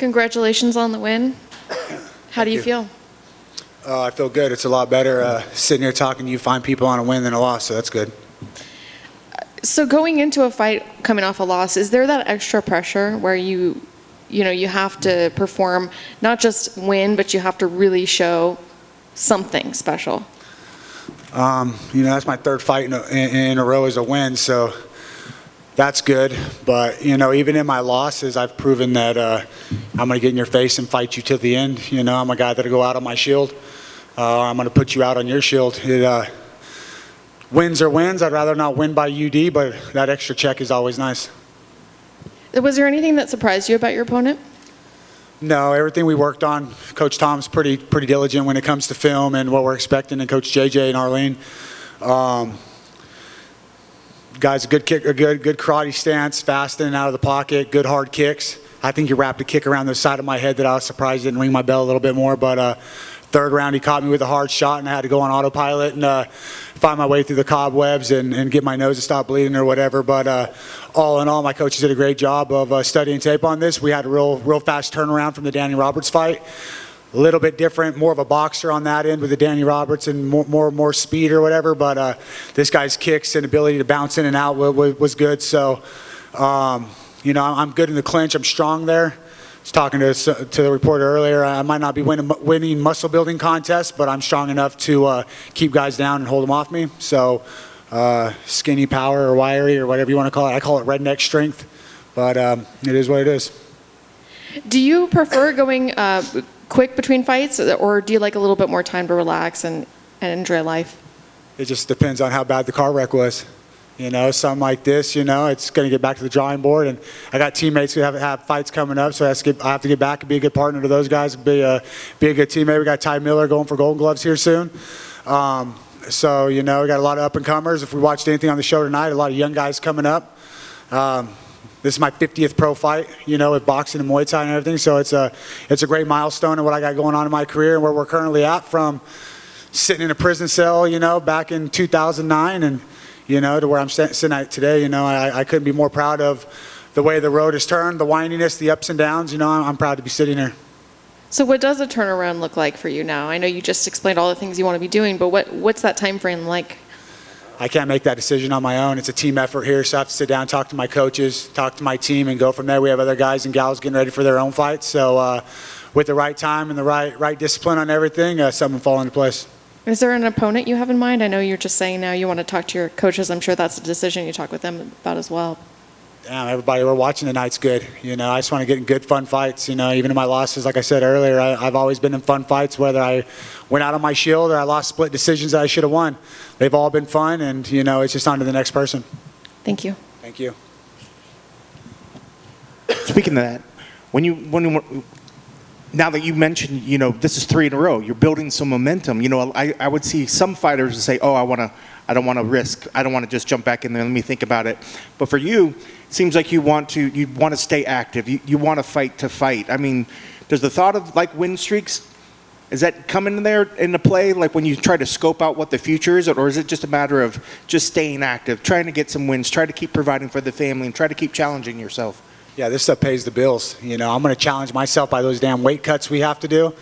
Congratulations on the win. How do you feel? I feel good. It's a lot better sitting here talking to you fine people on a win than a loss, so that's good. So going into a fight coming off a loss, is there that extra pressure where you have to perform, not just win, but you have to really show something special? That's my third fight in a row as a win, so that's good. But, even in my losses, I've proven that I'm going to get in your face and fight you till the end. I'm a guy that'll go out on my shield. I'm going to put you out on your shield. Wins are wins. I'd rather not win by UD, but that extra check is always nice. Was there anything that surprised you about your opponent? No, everything we worked on. Coach Tom's pretty diligent when it comes to film and what we're expecting, and Coach JJ and Arlene. Guy's a good kick, a good karate stance, fast in and out of the pocket, good hard kicks. I think he wrapped a kick around the side of my head that I was surprised didn't ring my bell a little bit more. But third round, he caught me with a hard shot, and I had to go on autopilot and find my way through the cobwebs and get my nose to stop bleeding or whatever. But all in all, my coaches did a great job of studying tape on this. We had a real fast turnaround from the Danny Roberts fight. A little bit different, more of a boxer on that end with the Danny Roberts and more speed or whatever. But this guy's kicks and ability to bounce in and out was good. So, I'm good in the clinch. I'm strong there. I was talking to the reporter earlier. I might not be winning muscle building contests, but I'm strong enough to keep guys down and hold them off me. So, skinny power or wiry or whatever you want to call it. I call it redneck strength, but it is what it is. Do you prefer going quick between fights, or do you like a little bit more time to relax and enjoy life? It just depends on how bad the car wreck was. Something like this, it's going to get back to the drawing board. And I got teammates who have fights coming up, so I have to get back and be a good partner to those guys, be a good teammate. We got Ty Miller going for Golden Gloves here soon. So, we got a lot of up-and-comers. If we watched anything on the show tonight, a lot of young guys coming up. This is my 50th pro fight, with boxing and Muay Thai and everything. So it's a great milestone in what I got going on in my career and where we're currently at, from sitting in a prison cell, back in 2009 and, to where I'm sitting at today. I couldn't be more proud of the way the road has turned, the windiness, the ups and downs. I'm proud to be sitting here. So what does a turnaround look like for you now? I know you just explained all the things you want to be doing, but what's that time frame like? I can't make that decision on my own. It's a team effort here, so I have to sit down, talk to my coaches, talk to my team, and go from there. We have other guys and gals getting ready for their own fights. So with the right time and the right discipline on everything, something will fall into place. Is there an opponent you have in mind? I know you're just saying now you want to talk to your coaches. I'm sure that's a decision you talk with them about as well. Damn, everybody we're watching tonight's good. I just want to get in good, fun fights. Even in my losses, like I said earlier, I've always been in fun fights, whether I went out on my shield or I lost split decisions that I should have won. They've all been fun, and, it's just on to the next person. Thank you. Thank you. Speaking of that, now that you mentioned, this is 3 in a row, you're building some momentum. I would see some fighters say, oh, I don't want to risk. I don't want to just jump back in there. Let me think about it. But for you, it seems like you want to stay active. You want to fight. I mean, does the thought of win streaks, is that coming in there into play, when you try to scope out what the future is, or is it just a matter of just staying active, trying to get some wins, try to keep providing for the family, and try to keep challenging yourself? Yeah, this stuff pays the bills. I'm going to challenge myself by those damn weight cuts we have to do.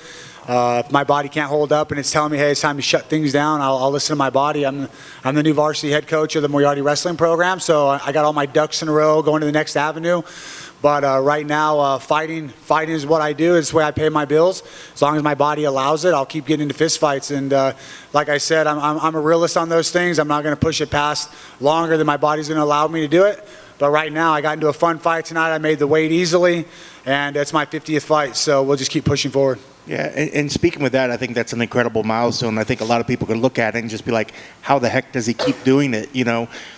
If my body can't hold up and it's telling me, hey, it's time to shut things down, I'll listen to my body. I'm the new varsity head coach of the Moriarty Wrestling program, so I got all my ducks in a row going to the next avenue. But right now, fighting is what I do. It's the way I pay my bills. As long as my body allows it, I'll keep getting into fist fights. And like I said, I'm a realist on those things. I'm not going to push it past longer than my body's going to allow me to do it. But right now, I got into a fun fight tonight. I made the weight easily, and it's my 50th fight, so we'll just keep pushing forward. Yeah, and speaking with that, I think that's an incredible milestone. I think a lot of people can look at it and just be like, how the heck does he keep doing it,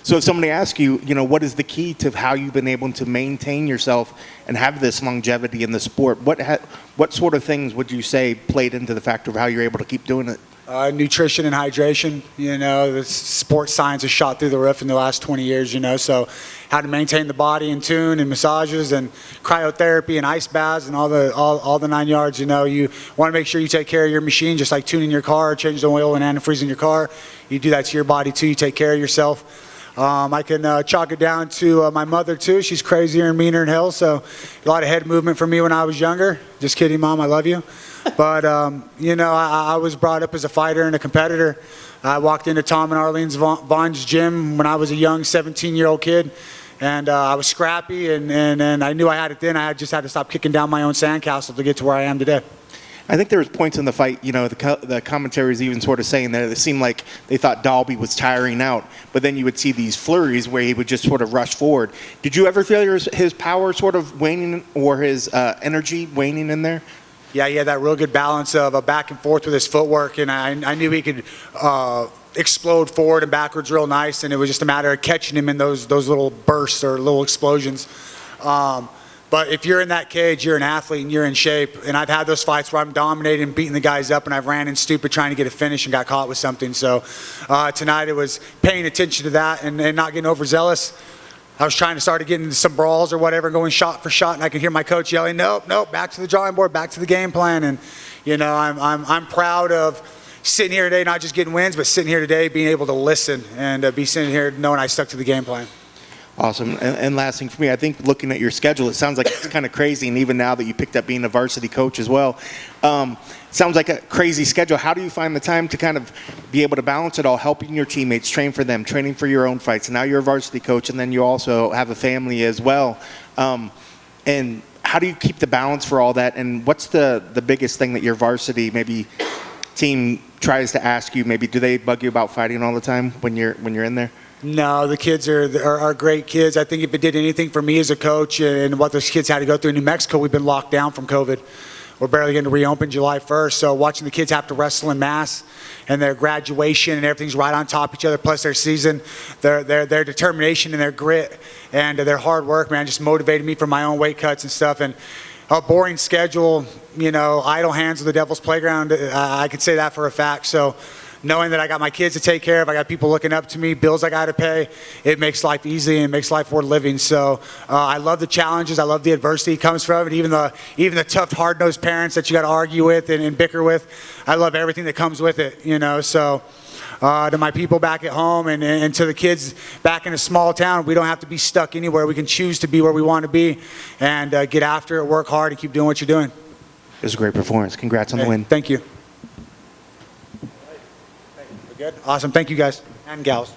So if somebody asks you, what is the key to how you've been able to maintain yourself and have this longevity in the sport, what sort of things would you say played into the factor of how you're able to keep doing it? Nutrition and hydration. The sports science has shot through the roof in the last 20 years, so how to maintain the body in tune, and massages and cryotherapy and ice baths and all the 9 yards. You want to make sure you take care of your machine, just like tuning your car, change the oil and antifreeze in your car. You do that to your body too. You take care of yourself. I can chalk it down to my mother, too. She's crazier and meaner than hell, so a lot of head movement for me when I was younger. Just kidding, Mom, I love you. But, I was brought up as a fighter and a competitor. I walked into Tom and Arlene's Vaughn's gym when I was a young 17-year-old kid, and I was scrappy, and I knew I had it then. I just had to stop kicking down my own sandcastle to get to where I am today. I think there was points in the fight, the commentaries even sort of saying that it seemed like they thought Dalby was tiring out, but then you would see these flurries where he would just sort of rush forward. Did you ever feel his power sort of waning or his energy waning in there? Yeah, he had that real good balance of a back and forth with his footwork, and I knew he could explode forward and backwards real nice, and it was just a matter of catching him in those little bursts or little explosions. But if you're in that cage, you're an athlete and you're in shape. And I've had those fights where I'm dominating and beating the guys up, and I've ran in stupid trying to get a finish and got caught with something. So tonight it was paying attention to that and not getting overzealous. I was trying to start getting into some brawls or whatever, going shot for shot, and I could hear my coach yelling, "Nope, back to the drawing board, back to the game plan." And I'm proud of sitting here today, not just getting wins, but sitting here today being able to listen and be sitting here knowing I stuck to the game plan. Awesome. And last thing for me, I think looking at your schedule, it sounds like it's kind of crazy. And even now that you picked up being a varsity coach as well, sounds like a crazy schedule. How do you find the time to kind of be able to balance it all, helping your teammates, train for them, training for your own fights? And now you're a varsity coach, and then you also have a family as well. And how do you keep the balance for all that? And what's the biggest thing that your varsity maybe team tries to ask you? Maybe do they bug you about fighting all the time when you're in there? No, the kids are great kids. I think if it did anything for me as a coach and what those kids had to go through in New Mexico, we've been locked down from COVID. We're barely going to reopen July 1st. So watching the kids have to wrestle in mass and their graduation and everything's right on top of each other, plus their season, their determination and their grit and their hard work, man, just motivated me for my own weight cuts and stuff. And a boring schedule, idle hands of the devil's playground, I could say that for a fact. So knowing that I got my kids to take care of, I got people looking up to me, bills I got to pay, it makes life easy and it makes life worth living. So I love the challenges. I love the adversity that comes from it. Even the tough, hard-nosed parents that you got to argue with and bicker with, I love everything that comes with it. So to my people back at home and to the kids back in a small town, we don't have to be stuck anywhere. We can choose to be where we want to be and get after it, work hard, and keep doing what you're doing. It was a great performance. Congrats on the win. Thank you. Good. Awesome. Thank you, guys and gals.